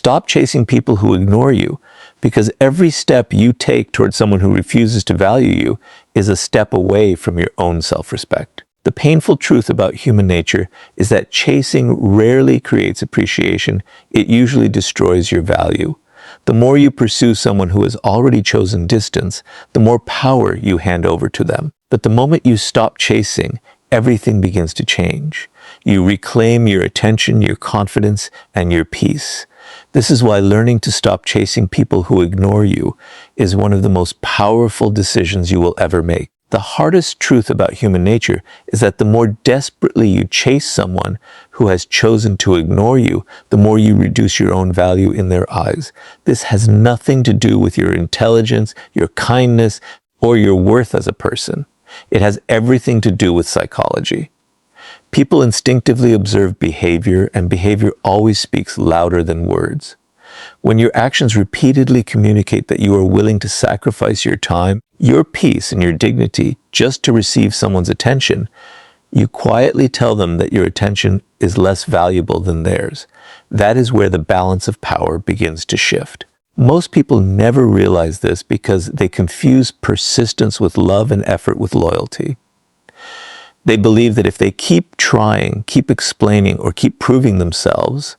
Stop chasing people who ignore you, because every step you take towards someone who refuses to value you is a step away from your own self-respect. The painful truth about human nature is that chasing rarely creates appreciation. It usually destroys your value. The more you pursue someone who has already chosen distance, the more power you hand over to them. But the moment you stop chasing, everything begins to change. You reclaim your attention, your confidence, and your peace. This is why learning to stop chasing people who ignore you is one of the most powerful decisions you will ever make. The hardest truth about human nature is that the more desperately you chase someone who has chosen to ignore you, the more you reduce your own value in their eyes. This has nothing to do with your intelligence, your kindness, or your worth as a person. It has everything to do with psychology. People instinctively observe behavior, and behavior always speaks louder than words. When your actions repeatedly communicate that you are willing to sacrifice your time, your peace, and your dignity just to receive someone's attention, you quietly tell them that your attention is less valuable than theirs. That is where the balance of power begins to shift. Most people never realize this because they confuse persistence with love and effort with loyalty. They believe that if they keep trying, keep explaining, or keep proving themselves,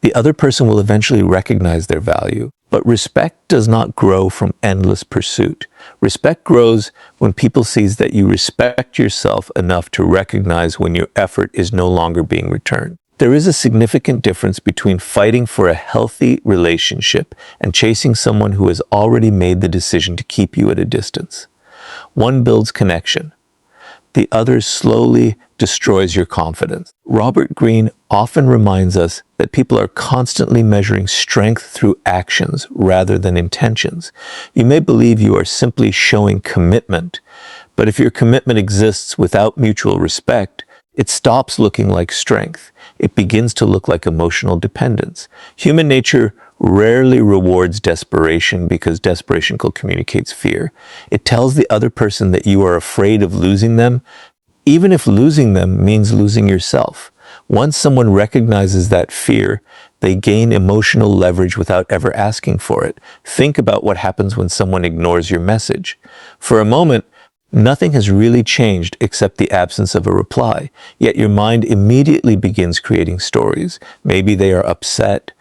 the other person will eventually recognize their value. But respect does not grow from endless pursuit. Respect grows when people see that you respect yourself enough to recognize when your effort is no longer being returned. There is a significant difference between fighting for a healthy relationship and chasing someone who has already made the decision to keep you at a distance. One builds connection. The other slowly destroys your confidence. Robert Greene often reminds us that people are constantly measuring strength through actions rather than intentions. You may believe you are simply showing commitment, but if your commitment exists without mutual respect, it stops looking like strength. It begins to look like emotional dependence. Human nature rarely rewards desperation because desperation communicates fear. It tells the other person that you are afraid of losing them, even if losing them means losing yourself. Once someone recognizes that fear, they gain emotional leverage without ever asking for it. Think about what happens when someone ignores your message. For a moment, nothing has really changed except the absence of a reply, yet your mind immediately begins creating stories. Maybe they are upset,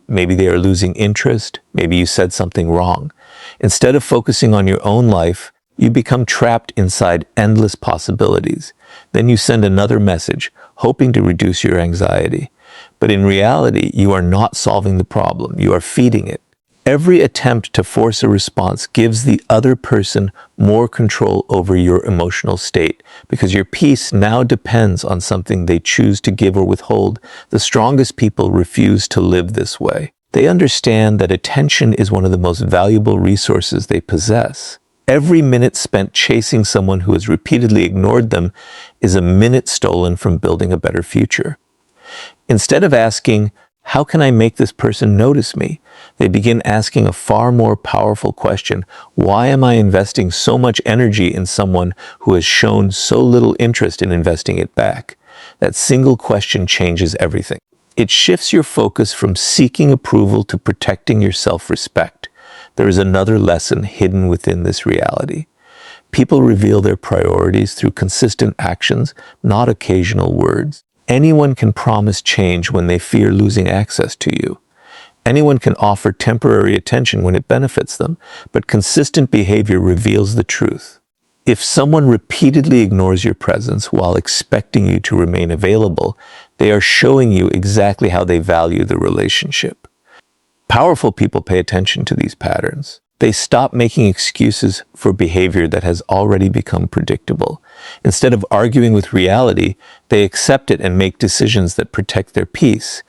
maybe they are losing interest, maybe you said something wrong. Instead of focusing on your own life, you become trapped inside endless possibilities. Then you send another message, hoping to reduce your anxiety. But in reality, you are not solving the problem, you are feeding it. Every attempt to force a response gives the other person more control over your emotional state, because your peace now depends on something they choose to give or withhold. The strongest people refuse to live this way. They understand that attention is one of the most valuable resources they possess. Every minute spent chasing someone who has repeatedly ignored them is a minute stolen from building a better future. Instead of asking, "How can I make this person notice me?" they begin asking a far more powerful question: why am I investing so much energy in someone who has shown so little interest in investing it back? That single question changes everything. It shifts your focus from seeking approval to protecting your self-respect. There is another lesson hidden within this reality. People reveal their priorities through consistent actions, not occasional words. Anyone can promise change when they fear losing access to you. Anyone can offer temporary attention when it benefits them, but consistent behavior reveals the truth. If someone repeatedly ignores your presence while expecting you to remain available, they are showing you exactly how they value the relationship. Powerful people pay attention to these patterns. They stop making excuses for behavior that has already become predictable. Instead of arguing with reality, they accept it and make decisions that protect their peace.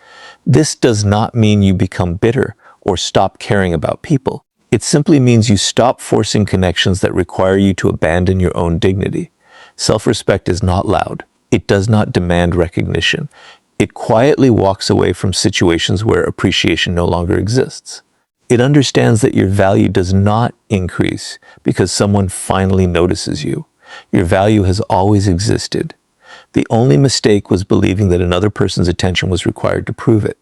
This does not mean you become bitter or stop caring about people. It simply means you stop forcing connections that require you to abandon your own dignity. Self-respect is not loud. It does not demand recognition. It quietly walks away from situations where appreciation no longer exists. It understands that your value does not increase because someone finally notices you. Your value has always existed. The only mistake was believing that another person's attention was required to prove it.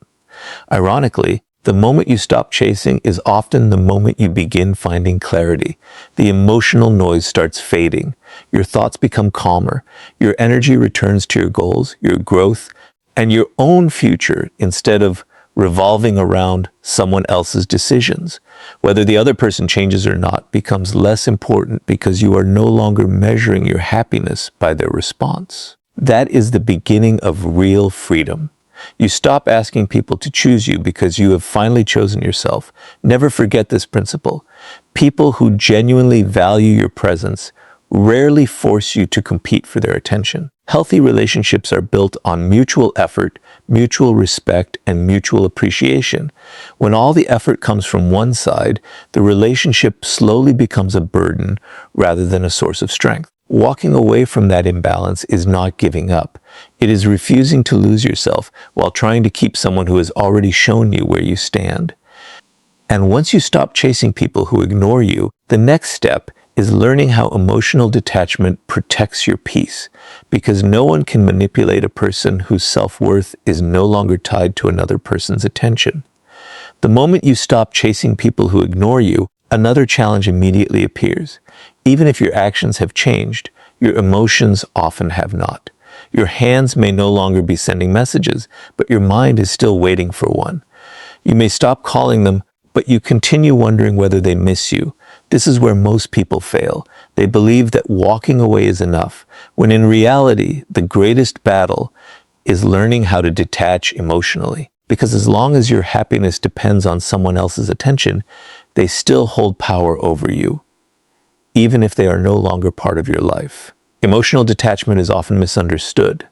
Ironically, The moment you stop chasing is often the moment you begin finding clarity. The emotional noise starts fading. Your thoughts become calmer. Your energy returns to your goals, your growth, and your own future instead of revolving around someone else's decisions. Whether the other person changes or not becomes less important because you are no longer measuring your happiness by their response. That is the beginning of real freedom. You stop asking people to choose you because you have finally chosen yourself. Never forget this principle. People who genuinely value your presence rarely force you to compete for their attention. Healthy relationships are built on mutual effort, mutual respect, and mutual appreciation. When all the effort comes from one side, the relationship slowly becomes a burden rather than a source of strength. Walking away from that imbalance is not giving up. It is refusing to lose yourself while trying to keep someone who has already shown you where you stand. And once you stop chasing people who ignore you, the next step is learning how emotional detachment protects your peace, because no one can manipulate a person whose self-worth is no longer tied to another person's attention. The moment you stop chasing people who ignore you, another challenge immediately appears. Even if your actions have changed, your emotions often have not. Your hands may no longer be sending messages, but your mind is still waiting for one. You may stop calling them, but you continue wondering whether they miss you. This is where most people fail. They believe that walking away is enough, when in reality, the greatest battle is learning how to detach emotionally. Because as long as your happiness depends on someone else's attention, they still hold power over you, even if they are no longer part of your life. Emotional detachment is often misunderstood.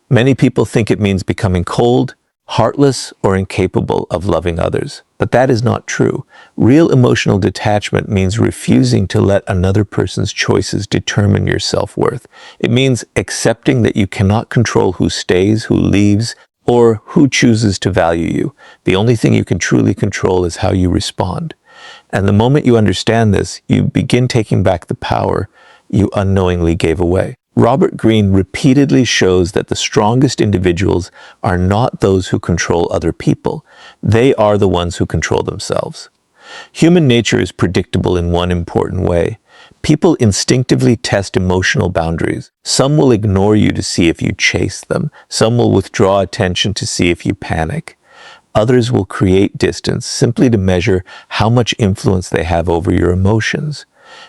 Many people think it means becoming cold, heartless, or incapable of loving others. But that is not true. Real emotional detachment means refusing to let another person's choices determine your self-worth. It means accepting that you cannot control who stays, who leaves, or who chooses to value you. The only thing you can truly control is how you respond. And the moment you understand this, you begin taking back the power you unknowingly gave away. Robert Greene repeatedly shows that the strongest individuals are not those who control other people. They are the ones who control themselves. Human nature is predictable in one important way. People instinctively test emotional boundaries. Some will ignore you to see if you chase them. Some will withdraw attention to see if you panic. Others will create distance simply to measure how much influence they have over your emotions.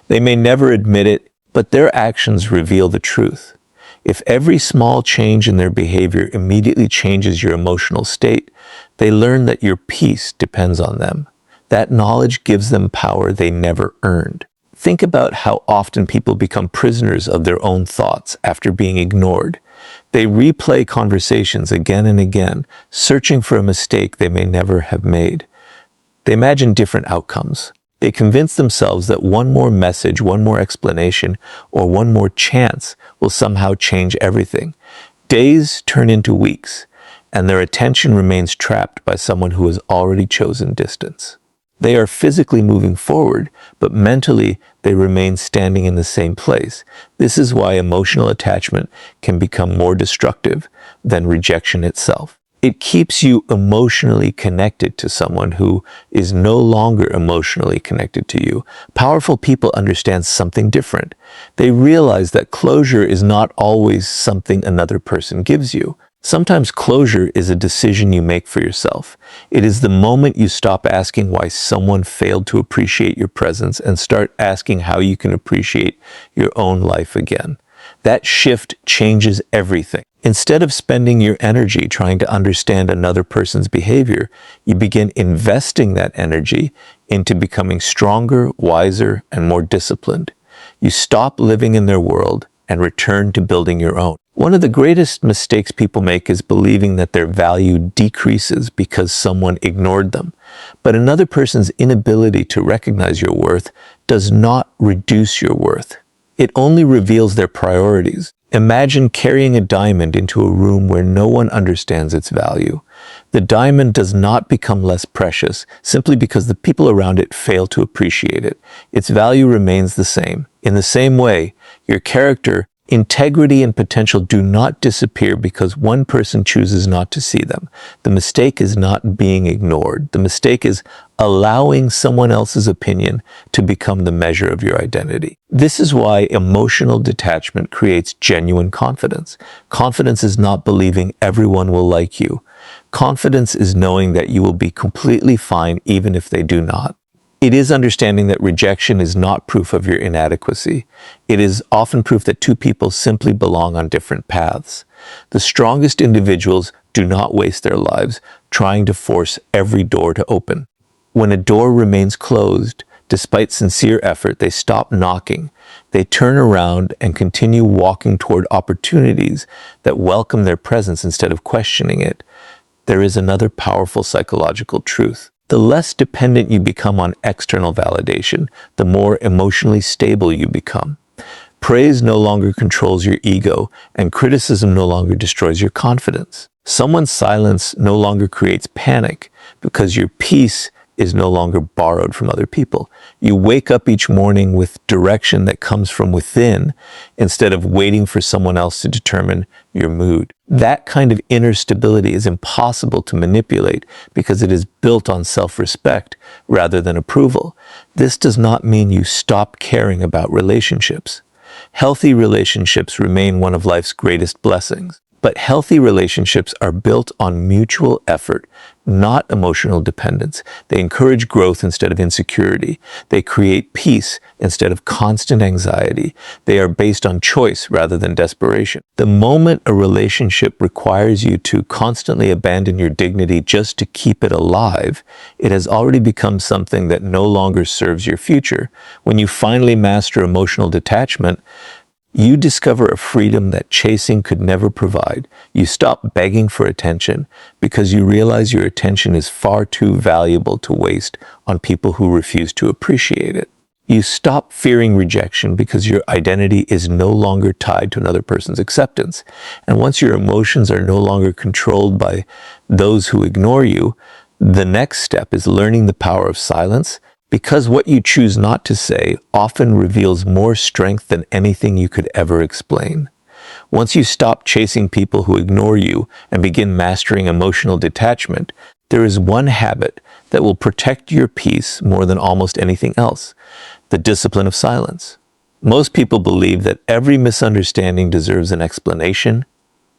They may never admit it, but their actions reveal the truth. If every small change in their behavior immediately changes your emotional state, they learn that your peace depends on them. That knowledge gives them power they never earned. Think about how often people become prisoners of their own thoughts after being ignored. They replay conversations again and again, searching for a mistake they may never have made. They imagine different outcomes. They convince themselves that one more message, one more explanation, or one more chance will somehow change everything. Days turn into weeks, and their attention remains trapped by someone who has already chosen distance. They are physically moving forward, but mentally they remain standing in the same place. This is why emotional attachment can become more destructive than rejection itself. It keeps you emotionally connected to someone who is no longer emotionally connected to you. Powerful people understand something different. They realize that closure is not always something another person gives you. Sometimes closure is a decision you make for yourself. It is the moment you stop asking why someone failed to appreciate your presence and start asking how you can appreciate your own life again. That shift changes everything. Instead of spending your energy trying to understand another person's behavior, you begin investing that energy into becoming stronger, wiser, and more disciplined. You stop living in their world and return to building your own. One of the greatest mistakes people make is believing that their value decreases because someone ignored them. But another person's inability to recognize your worth does not reduce your worth. It only reveals their priorities. Imagine carrying a diamond into a room where no one understands its value. The diamond does not become less precious simply because the people around it fail to appreciate it. Its value remains the same. In the same way, your character Integrity and potential do not disappear because one person chooses not to see them. The mistake is not being ignored. The mistake is allowing someone else's opinion to become the measure of your identity. This is why emotional detachment creates genuine confidence. Confidence is not believing everyone will like you. Confidence is knowing that you will be completely fine even if they do not. It is understanding that rejection is not proof of your inadequacy. It is often proof that two people simply belong on different paths. The strongest individuals do not waste their lives trying to force every door to open. When a door remains closed, despite sincere effort, they stop knocking. They turn around and continue walking toward opportunities that welcome their presence instead of questioning it. There is another powerful psychological truth. The less dependent you become on external validation, the more emotionally stable you become. Praise no longer controls your ego, and criticism no longer destroys your confidence. Someone's silence no longer creates panic because your peace is no longer borrowed from other people. You wake up each morning with direction that comes from within instead of waiting for someone else to determine your mood. That kind of inner stability is impossible to manipulate because it is built on self-respect rather than approval. This does not mean you stop caring about relationships. Healthy relationships remain one of life's greatest blessings. But healthy relationships are built on mutual effort, not emotional dependence. They encourage growth instead of insecurity. They create peace instead of constant anxiety. They are based on choice rather than desperation. The moment a relationship requires you to constantly abandon your dignity just to keep it alive, it has already become something that no longer serves your future. When you finally master emotional detachment, you discover a freedom that chasing could never provide. You stop begging for attention because you realize your attention is far too valuable to waste on people who refuse to appreciate it. You stop fearing rejection because your identity is no longer tied to another person's acceptance. And once your emotions are no longer controlled by those who ignore you, the next step is learning the power of silence, because what you choose not to say often reveals more strength than anything you could ever explain. Once you stop chasing people who ignore you and begin mastering emotional detachment, there is one habit that will protect your peace more than almost anything else: the discipline of silence. Most people believe that every misunderstanding deserves an explanation,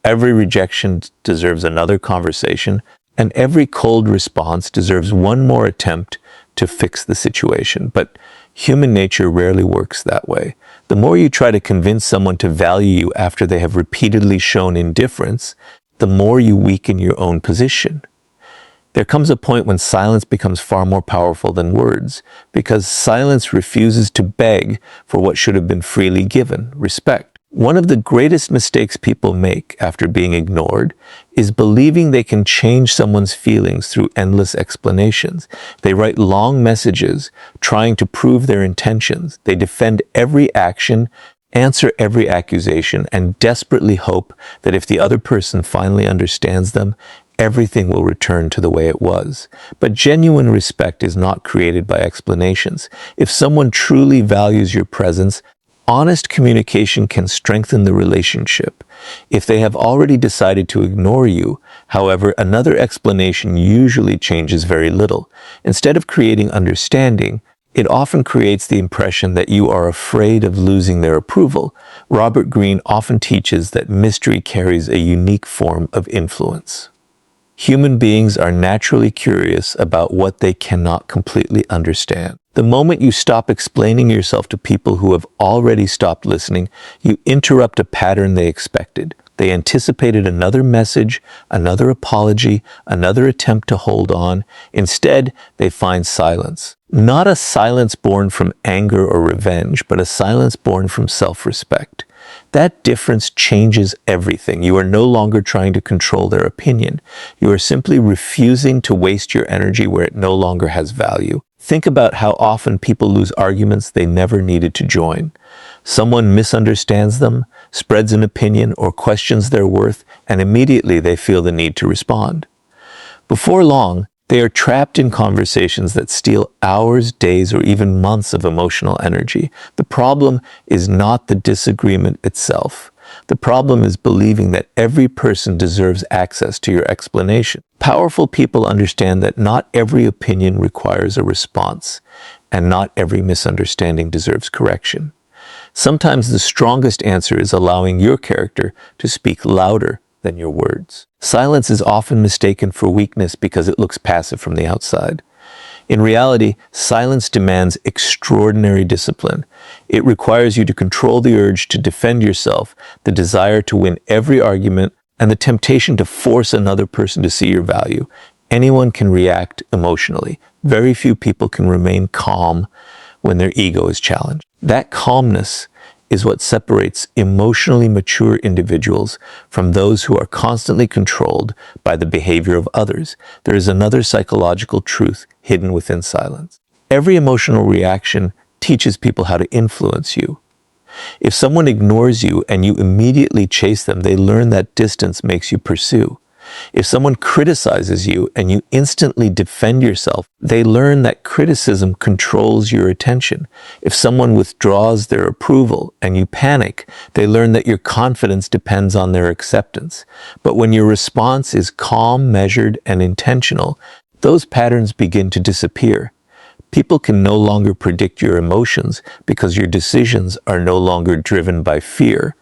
every rejection deserves another conversation, and every cold response deserves one more attempt to fix the situation. But human nature rarely works that way. The more you try to convince someone to value you after they have repeatedly shown indifference, the more you weaken your own position. There comes a point when silence becomes far more powerful than words, because silence refuses to beg for what should have been freely given: respect. One of the greatest mistakes people make after being ignored is believing they can change someone's feelings through endless explanations. They write long messages trying to prove their intentions. They defend every action, answer every accusation, and desperately hope that if the other person finally understands them, everything will return to the way it was. But genuine respect is not created by explanations. If someone truly values your presence, honest communication can strengthen the relationship. If they have already decided to ignore you, however, another explanation usually changes very little. Instead of creating understanding, it often creates the impression that you are afraid of losing their approval. Robert Greene often teaches that mystery carries a unique form of influence. Human beings are naturally curious about what they cannot completely understand. The moment you stop explaining yourself to people who have already stopped listening, you interrupt a pattern they expected. They anticipated another message, another apology, another attempt to hold on. Instead, they find silence. Not a silence born from anger or revenge, but a silence born from self-respect. That difference changes everything. You are no longer trying to control their opinion. You are simply refusing to waste your energy where it no longer has value. Think about how often people lose arguments they never needed to join. Someone misunderstands them, spreads an opinion, or questions their worth, and immediately they feel the need to respond. Before long, They are trapped in conversations that steal hours, days, or even months of emotional energy. The problem is not the disagreement itself. The problem is believing that every person deserves access to your explanation. Powerful people understand that not every opinion requires a response, and not every misunderstanding deserves correction. Sometimes the strongest answer is allowing your character to speak louder than your words. Silence is often mistaken for weakness because it looks passive from the outside. In reality, silence demands extraordinary discipline. It requires you to control the urge to defend yourself, the desire to win every argument, and the temptation to force another person to see your value. Anyone can react emotionally. Very few people can remain calm when their ego is challenged. That calmness is what separates emotionally mature individuals from those who are constantly controlled by the behavior of others. There is another psychological truth hidden within silence. Every emotional reaction teaches people how to influence you. If someone ignores you and you immediately chase them, they learn that distance makes you pursue. If someone criticizes you and you instantly defend yourself, they learn that criticism controls your attention. If someone withdraws their approval and you panic, they learn that your confidence depends on their acceptance. But when your response is calm, measured, and intentional, those patterns begin to disappear. People can no longer predict your emotions because your decisions are no longer driven by fear.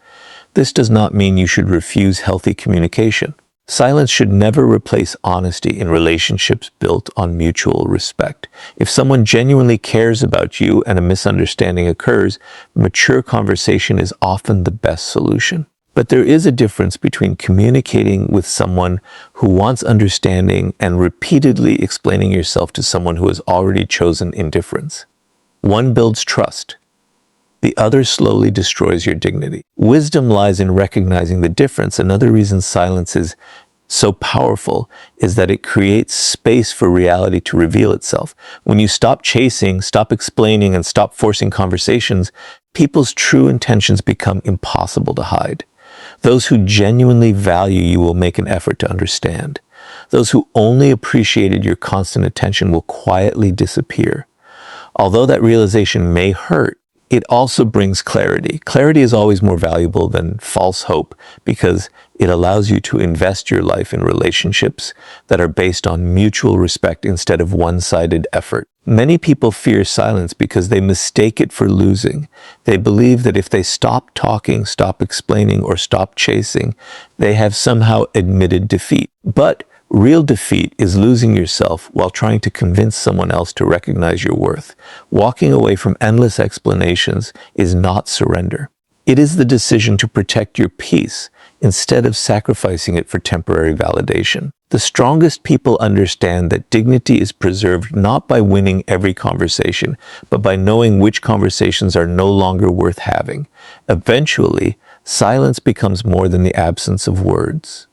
This does not mean you should refuse healthy communication. Silence should never replace honesty in relationships built on mutual respect. If someone genuinely cares about you and a misunderstanding occurs, mature conversation is often the best solution. But there is a difference between communicating with someone who wants understanding and repeatedly explaining yourself to someone who has already chosen indifference. One builds trust. The other slowly destroys your dignity. Wisdom lies in recognizing the difference. Another reason silence is so powerful is that it creates space for reality to reveal itself. When you stop chasing, stop explaining, and stop forcing conversations, people's true intentions become impossible to hide. Those who genuinely value you will make an effort to understand. Those who only appreciated your constant attention will quietly disappear. Although that realization may hurt, it also brings clarity. Clarity is always more valuable than false hope because it allows you to invest your life in relationships that are based on mutual respect instead of one-sided effort. Many people fear silence because they mistake it for losing. They believe that if they stop talking, stop explaining, or stop chasing, they have somehow admitted defeat. But real defeat is losing yourself while trying to convince someone else to recognize your worth. Walking away from endless explanations is not surrender. It is the decision to protect your peace instead of sacrificing it for temporary validation. The strongest people understand that dignity is preserved not by winning every conversation, but by knowing which conversations are no longer worth having. Eventually, silence becomes more than the absence of words.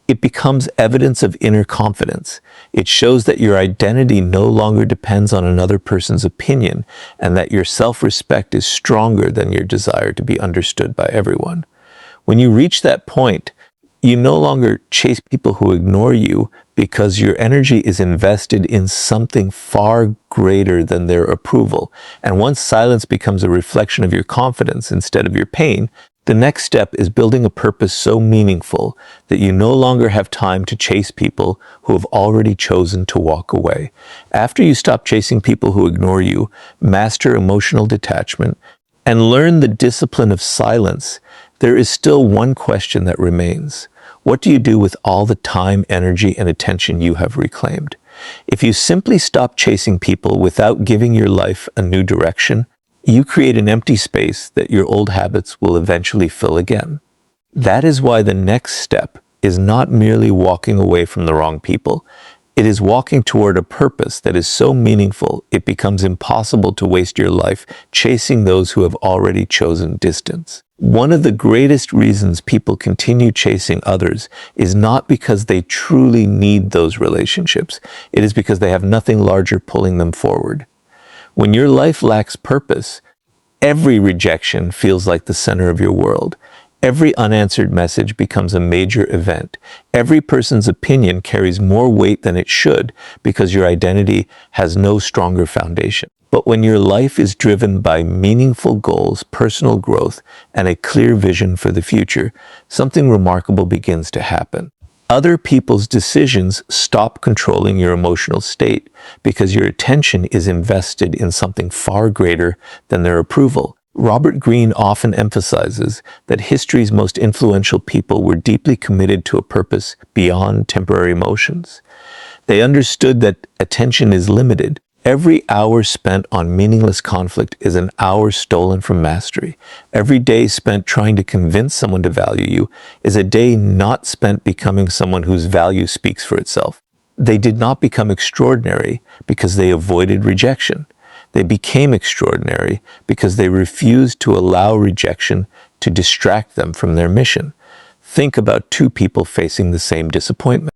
It becomes evidence of inner confidence. It shows that your identity no longer depends on another person's opinion and that your self-respect is stronger than your desire to be understood by everyone. When you reach that point, you no longer chase people who ignore you because your energy is invested in something far greater than their approval. And once silence becomes a reflection of your confidence instead of your pain, the next step is building a purpose so meaningful that you no longer have time to chase people who have already chosen to walk away. After you stop chasing people who ignore you, master emotional detachment, and learn the discipline of silence, there is still one question that remains. What do you do with all the time, energy, and attention you have reclaimed? If you simply stop chasing people without giving your life a new direction, you create an empty space that your old habits will eventually fill again. That is why the next step is not merely walking away from the wrong people. It is walking toward a purpose that is so meaningful it becomes impossible to waste your life chasing those who have already chosen distance. One of the greatest reasons people continue chasing others is not because they truly need those relationships. It is because they have nothing larger pulling them forward. When your life lacks purpose, every rejection feels like the center of your world. Every unanswered message becomes a major event. Every person's opinion carries more weight than it should because your identity has no stronger foundation. But when your life is driven by meaningful goals, personal growth, and a clear vision for the future, something remarkable begins to happen. Other people's decisions stop controlling your emotional state because your attention is invested in something far greater than their approval. Robert Greene often emphasizes that history's most influential people were deeply committed to a purpose beyond temporary emotions. They understood that attention is limited. Every hour spent on meaningless conflict is an hour stolen from mastery. Every day spent trying to convince someone to value you is a day not spent becoming someone whose value speaks for itself. They did not become extraordinary because they avoided rejection. They became extraordinary because they refused to allow rejection to distract them from their mission. Think about two people facing the same disappointment.